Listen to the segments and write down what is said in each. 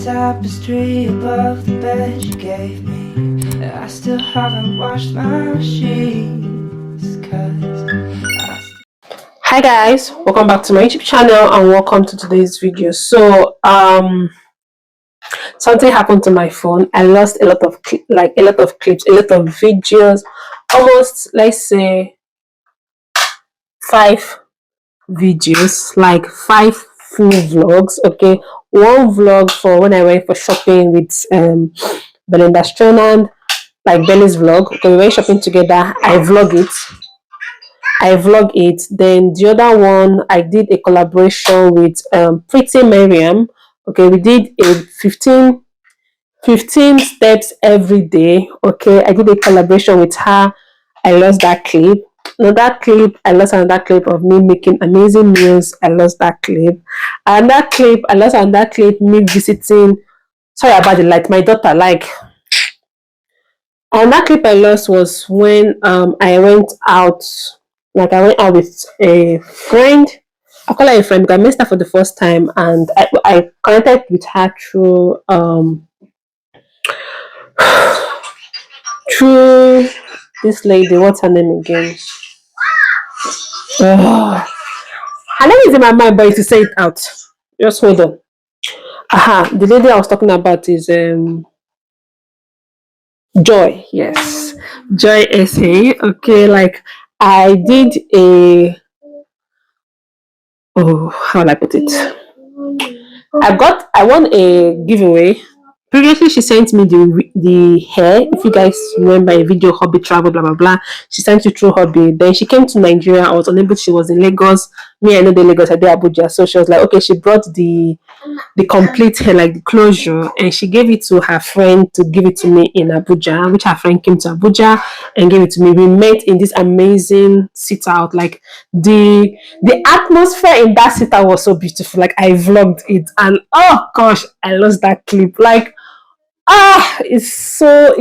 tapestry above the bed you gave me. I still haven't washed my sheets, 'cause Hi guys, welcome back to my YouTube channel and welcome to today's video. So something happened to my phone. I lost a lot of clips, a lot of videos, almost, let's say, 5 videos, like 5 full vlogs. Okay, one vlog for when I went for shopping with Belinda Stronand, like Belly's vlog. Okay, we went shopping together. I vlog it. Then the other one, I did a collaboration with Pretty Miriam. Okay, we did a 15 steps every day. Okay, I did a collaboration with her. I lost that clip. Another clip, I lost another clip of me making amazing meals. I lost that clip. And that clip, I lost another clip, me visiting. Sorry about the light, my daughter, like. And that clip I lost was when I went out, like I went out with a friend. I call her a friend because I met her for the first time, and I connected with her through this lady. What's her name again? Oh, her name is in my mind, but to say it out, just hold on. Aha, the lady I was talking about is Joy. Yes, Joy SA. Okay, like I did a, oh, how will I put it? I won a giveaway. Previously, she sent me the hair. If you guys remember a video, hobby travel, blah blah blah. She sent it through hobby. Then she came to Nigeria. I was unable. She was in Lagos. Me, I know the Lagos. I did Abuja. So she was like, okay. She brought the complete hair, like the closure, and she gave it to her friend to give it to me in Abuja. Which her friend came to Abuja and gave it to me. We met in this amazing sit out. Like the atmosphere in that sit out was so beautiful. Like I vlogged it, and oh gosh, I lost that clip. Like it's still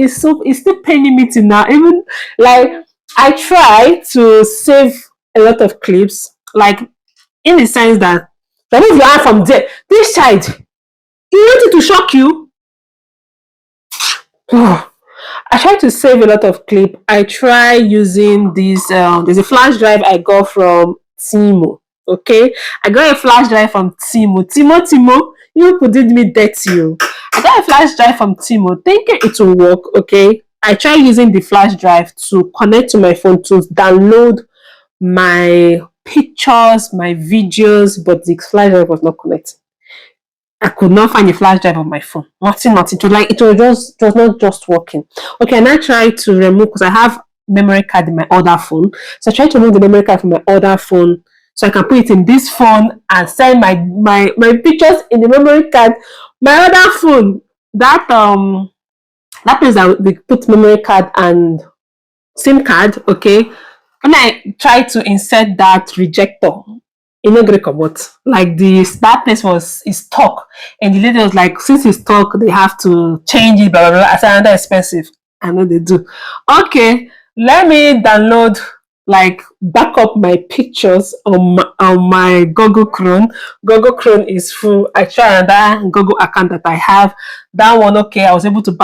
paining me to now. Even like I try to save a lot of clips, like in the sense that remove your hand from there. This child, you want it to shock you. I try to save a lot of clip. I try using this. There's a flash drive I got from Timo. Okay, I got a flash drive from Timo. You people did me dirty. Oh. I got a flash drive from Timo, thinking it will work. Okay, I try using the flash drive to connect to my phone to download my pictures, my videos, but the flash drive was not connected. I could not find a flash drive on my phone. Nothing. It was not just working. Okay, and I tried to remove because I have memory card in my other phone. So I tried to remove the memory card from my other phone so I can put it in this phone and send my pictures in the memory card. My other phone, that place that we put memory card and SIM card, okay. When I try to insert that rejector, it no gree comot. Like that place is stuck, and the lady was like, since it's stuck, they have to change it. Blah blah blah. I said, another expensive. I know they do. Okay, let me download, like back up my pictures on my Google Chrome. Google Chrome is full. I try another Google account that I have. That one, okay, I was able to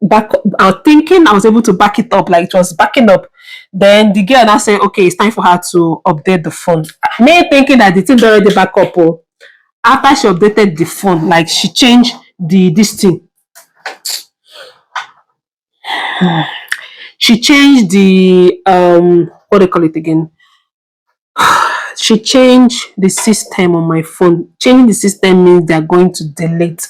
I was thinking I was able to back it up, like it was backing up. Then the girl now said, okay, it's time for her to update the phone. Me thinking that the thing already back up. Oh. After she updated the phone, like she changed this thing. She changed the what do you call it again? She changed the system on my phone. Changing the system means they're going to delete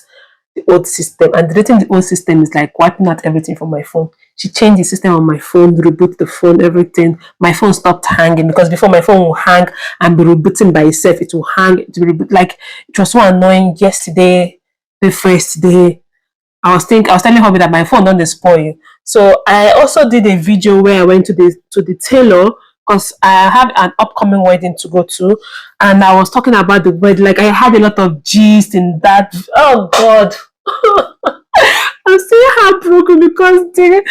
the old system, and deleting the old system is like wiping out everything from my phone. She changed the system on my phone, reboot the phone, everything. My phone stopped hanging because before my phone will hang and be rebooting by itself. It will hang, it will reboot. Like it was so annoying yesterday, the first day. I was telling her that my phone don't spoil. So I also did a video where I went to the tailor because I have an upcoming wedding to go to, and I was talking about the wedding. Like I had a lot of gist in that. Oh God. I'm still heartbroken because the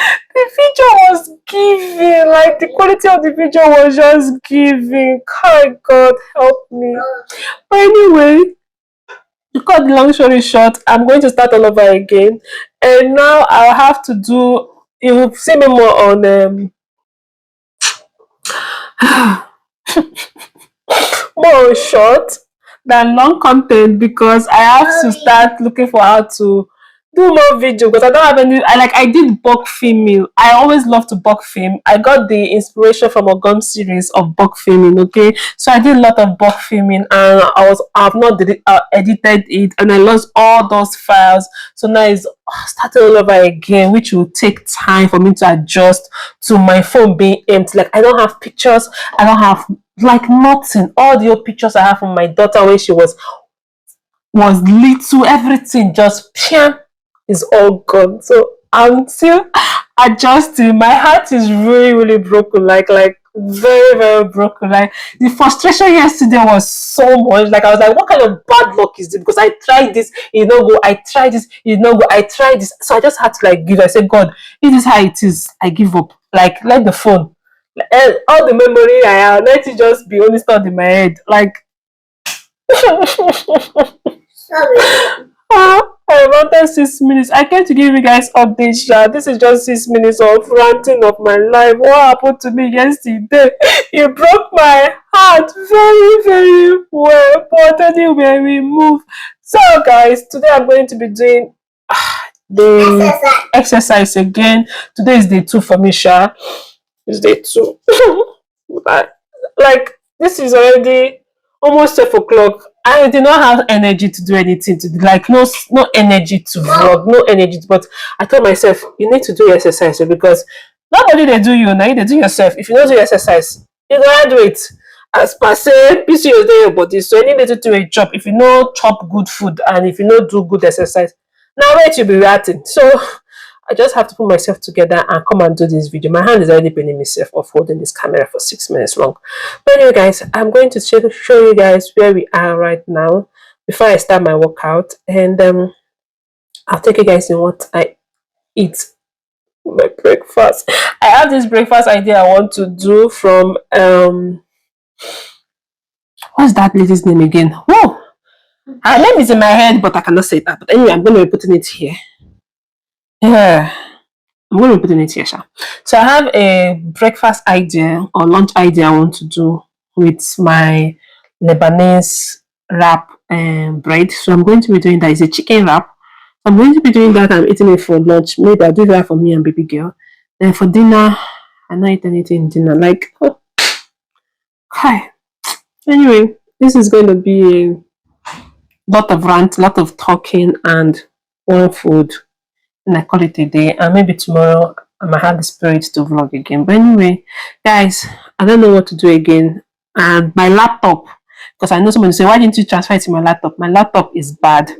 video was giving, like the quality of the video was just giving. God help me. But anyway, To cut the long story short, I'm going to start all over again, and now I'll have to do. You will see me more on more short than long content because I have to start looking for how to do more video because I don't have any. I did bulk filming. I always love to bulk film. I got the inspiration from a gum series of bulk filming. Okay, so I did a lot of bulk filming and I've not edited it and I lost all those files. So now it's starting all over again, which will take time for me to adjust to my phone being empty. Like I don't have pictures. I don't have like nothing. All the old pictures I have from my daughter when she was little, everything just is all gone. So I'm still adjusting. My heart is really, really broken. Like very, very broken. Like the frustration yesterday was so much. Like I was like, what kind of bad luck is this? Because I tried this, you know, go. I tried this, you know, go. I tried this. So I just had to like give. I said, God, this is how it is. I give up. Like let the phone. And all the memory I have, let it just be only stored in my head. Like I wanted 6 minutes. I came to give you guys updates. This is just 6 minutes of ranting of my life. What happened to me yesterday? It broke my heart very, very well. But anyway, we move. So, guys, today I'm going to be doing the exercise again. Today is day 2 for me, Sha. It's day 2. But, like, this is already almost 12 o'clock. I did not have energy to do anything to like no energy to vlog, no energy. But I told myself, you need to do exercise because nobody they do you now, they do yourself. If you don't do exercise, you gotta do it. As per se, PCOS dey your body, so you need to do a job. If you know chop good food and if you know do good exercise, now wait you be reacting. So I just have to put myself together and come and do this video. My hand is already paining myself of holding this camera for 6 minutes long. But anyway, guys, I'm going to show you guys where we are right now before I start my workout. And I'll take you guys in what I eat my breakfast. I have this breakfast idea I want to do from what's that lady's name again? Whoa! Her name is in my head, but I cannot say that. But anyway, I'm going to be putting it here. Yeah. I'm going to be putting it here, Sha. So I have a breakfast idea or lunch idea I want to do with my Lebanese wrap and bread. So I'm going to be doing that. It's a chicken wrap. I'm going to be doing that. I'm eating it for lunch. Maybe I'll do that for me and baby girl. Then for dinner, I'm not eating anything dinner. Like, oh, hi. Anyway, this is going to be a lot of rant, lot of talking, and one food. And I call it a day. And maybe tomorrow I might have the spirit to vlog again. But anyway, guys, I don't know what to do again. And my laptop, because I know someone will say, why didn't you transfer it to my laptop? My laptop is bad.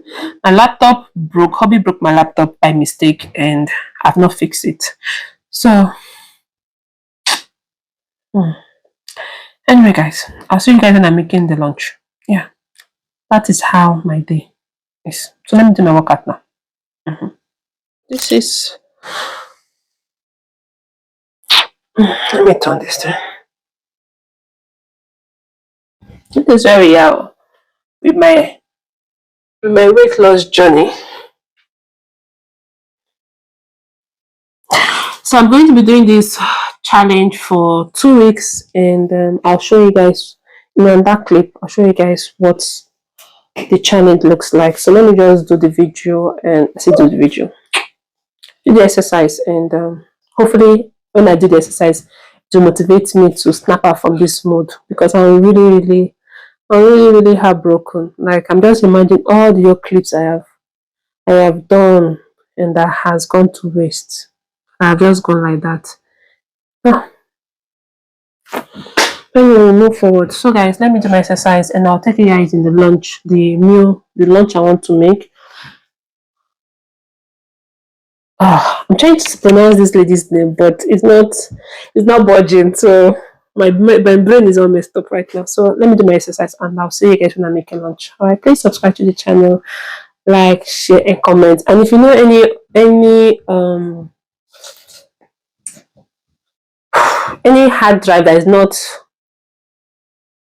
My laptop broke. Hobby broke my laptop by mistake and I've not fixed it. So, anyway, guys, I'll see you guys when I'm making the lunch. Yeah, that is how my day is. So let me do my workout now. This is. Let me turn this down. This is where we are with my weight loss journey. So I'm going to be doing this challenge for 2 weeks, and I'll show you guys in that clip. I'll show you guys what the challenge looks like. So let me just do the video and do the exercise, and hopefully when I do the exercise, to motivate me to snap out from this mode because I'm really heartbroken. Like I'm just imagining all the old clips I have done and that has gone to waste. I've just gone like that. Oh. Anyway, we'll move forward. So guys, let me do my exercise and I'll take you guys in the lunch, the lunch I want to make. I'm trying to pronounce this lady's name, but it's not budging. So my brain is all messed up right now. So let me do my exercise and I'll see you guys when I make a lunch. Alright, please subscribe to the channel, like, share, and comment. And if you know any hard drive that is not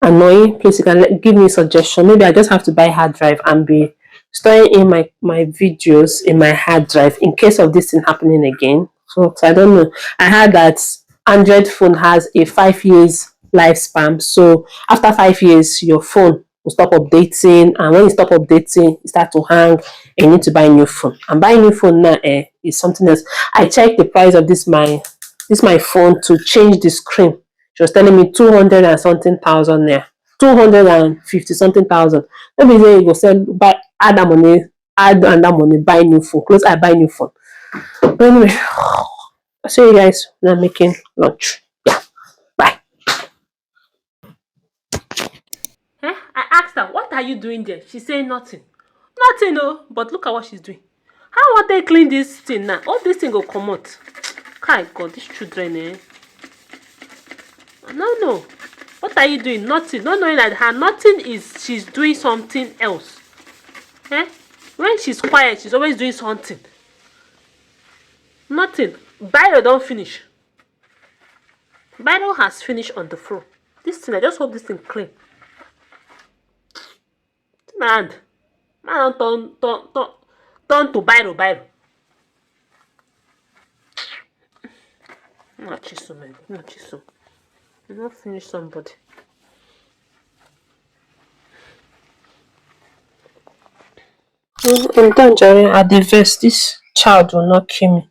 annoying, please you can give me a suggestion. Maybe I just have to buy hard drive and be storing in my videos in my hard drive in case of this thing happening again. So I don't know. I heard that Android phone has a 5 years lifespan. So after 5 years, your phone will stop updating, and when you stop updating, it start to hang, and you need to buy a new phone. And buying new phone now is something else. I checked the price of this my phone to change the screen. She was telling me 200 and something thousand there. 250 something thousand. Maybe say you go sell buy add that money, add another money, buy new phone. Close I buy new phone. But anyway, I'll see you guys when I'm making lunch. Yeah. Bye. I asked her, what are you doing there? She said nothing. Nothing, no. But look at what she's doing. How want they clean this thing now? All this thing will come out. Kai God, these children, eh? No. What are you doing? Nothing. Not knowing that her nothing is she's doing something else. Eh? When she's quiet, she's always doing something. Nothing. Biro don't finish. Biro has finished on the floor. This thing, I just hope this thing clean. Man don't turn to Biro. Not chisel, man. Not chisel. You not finish somebody. I'm done, Jerry. At the vest, this child will not kill me.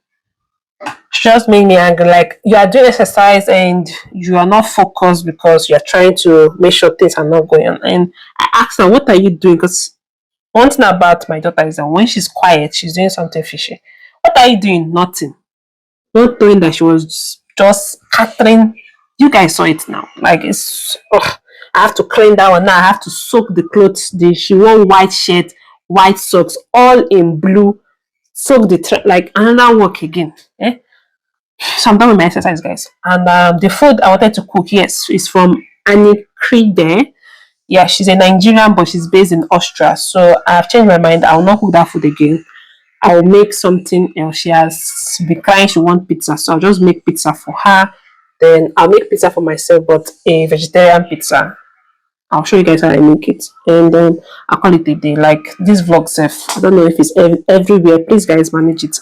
She just made me angry. Like, you are doing exercise and you are not focused because you are trying to make sure things are not going on. And I asked her, what are you doing? Because one thing about my daughter is that when she's quiet, she's doing something fishy. What are you doing? Nothing. Not knowing that she was just scattering. You guys saw it now. Like, it's I have to clean that one now. I have to soak the clothes. She wore white shirt, white socks, all in blue. Soak the like another work again. So I'm done with my exercise, guys. And the food I wanted to cook, yes, is from Annie Kride. Yeah, she's a Nigerian, but she's based in Austria. So I've changed my mind. I will not cook that food again. I'll make something else. She has been crying she wants pizza, so I'll just make pizza for her. Then I'll make pizza for myself, but a vegetarian pizza. I'll show you guys how I make it, and then I'll call it a day. Like this vlog self, I don't know if it's everywhere. Please, guys, manage it.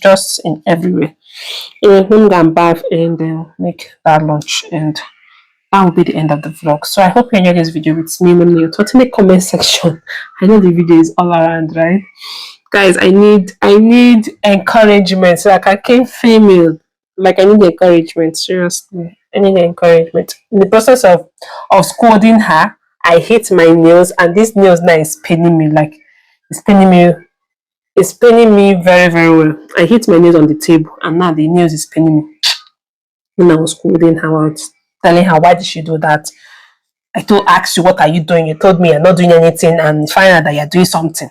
Just in everywhere. And then go and bath and then make that lunch, and that will be the end of the vlog. So I hope you enjoyed this video with me. Let me know your thoughts in the comment section. I know the video is all around, right? Guys, I need encouragement so I can keep female. Like I need encouragement, seriously. I need encouragement. In the process of scolding her, I hate my nails, and this nails now is paining me. Like it's paining me very, very well. I hit my nails on the table, and now the nails is paining me. When I was scolding her out, telling her why did she do that? Asked you what are you doing? You told me you're not doing anything, and find out that you're doing something.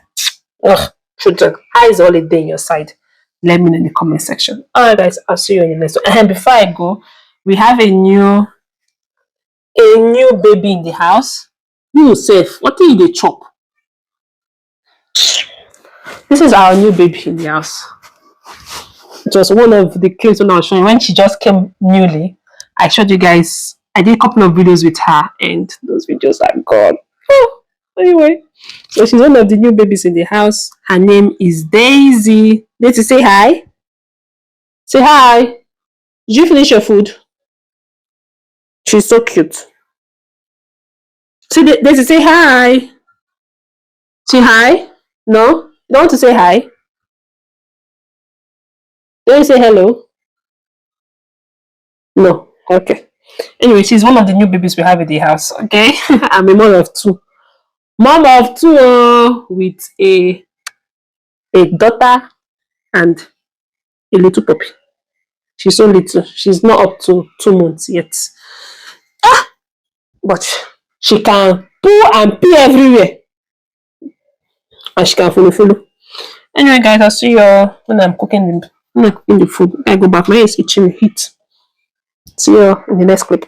Ugh, children, how is all a day in your side? Let me know in the comment section. Alright guys, I'll see you in the next one. And before I go, we have a new baby in the house. You safe. What did you chop? This is our new baby in the house. It was one of the clips when I was showing when she just came newly. I showed you guys. I did a couple of videos with her, and those videos are gone. Oh, anyway, so she's one of the new babies in the house. Her name is Daisy. Daisy, say hi. Say hi. Did you finish your food? She's so cute. See, Daisy, say hi. Say hi. No, you don't want to say hi. Don't you say hello? No. Okay. Anyway, she's one of the new babies we have in the house. Okay, I'm a mom of two. Mom of two with a daughter and a little puppy. She's so little. She's not up to 2 months yet. But she can poo and pee everywhere. And she can follow. Anyway, guys, I'll see you when I'm cooking the food. I go back. My hair is itching heat. See you in the next clip.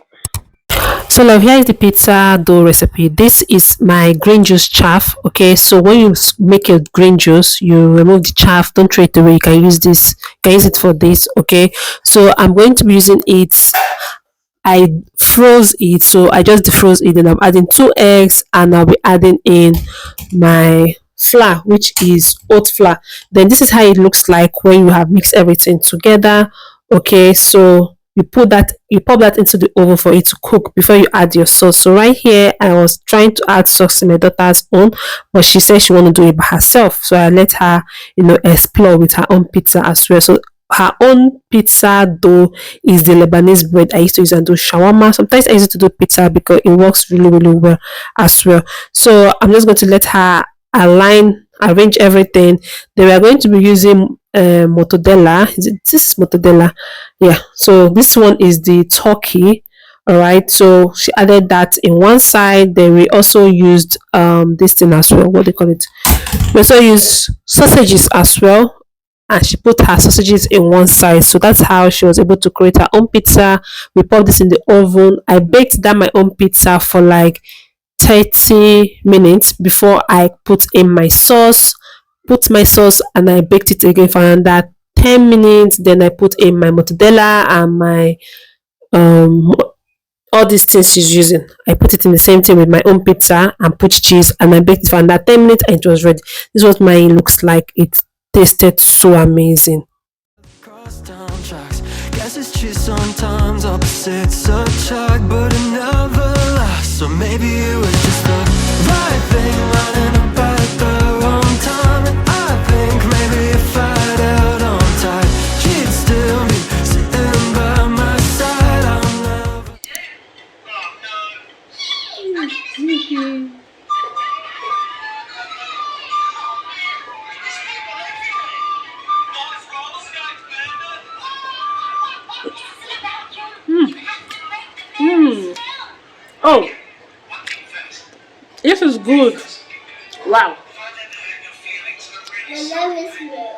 So love, here is the pizza dough recipe. This is my green juice chaff. Okay, so when you make your green juice, you remove the chaff. Don't throw it away. You can use this. You can use it for this. Okay, so I'm going to be using it. I froze it, so I just defroze it, and I'm adding 2 eggs, and I'll be adding in my flour, which is oat flour. Then this is how it looks like when you have mixed everything together. Okay, so you pop that into the oven for it to cook before you add your sauce. So right here I was trying to add sauce to my daughter's own, but she said she want to do it by herself, so I let her, explore with her own pizza as well. So her own pizza dough is the Lebanese bread I used to use and do shawarma. Sometimes I use it to do pizza because it works really, really well as well. So I'm just going to let her arrange everything. Then we are going to be using mortadella. Is it this mortadella? Yeah. So this one is the turkey. All right. So she added that in one side. Then we also used this thing as well. What do you call it? We also use sausages as well, and she put her sausages in one side. So that's how she was able to create her own pizza. We put this in the oven. I baked down my own pizza for like 30 minutes before I put my sauce, and I baked it again for another 10 minutes. Then I put in my mortadella and my um all these things she's using. I put it in the same thing with my own pizza and put cheese, and I baked it for another 10 minutes and it was ready. This is what mine looks like. It tasted so amazing. Cross town tracks. Guess it's true sometimes opposites attract, but it never lasts. So maybe it was just the right thing lining up at the wrong time. And I think maybe if I'd held on tight, she'd still be sitting by my side. I'll never. Oh, this is good. Wow. The love is real.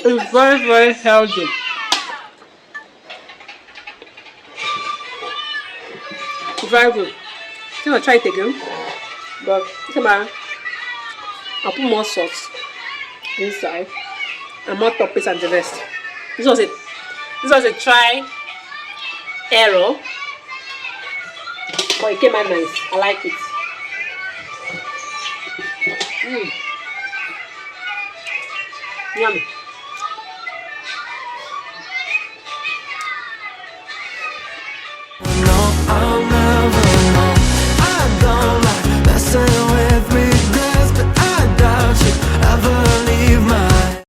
It's very, very healthy. Very good. I'm gonna try it again. But come on. I'll put more sauce inside and more toppings and the rest. This was a try error, but it came out nice. I like it. Yummy.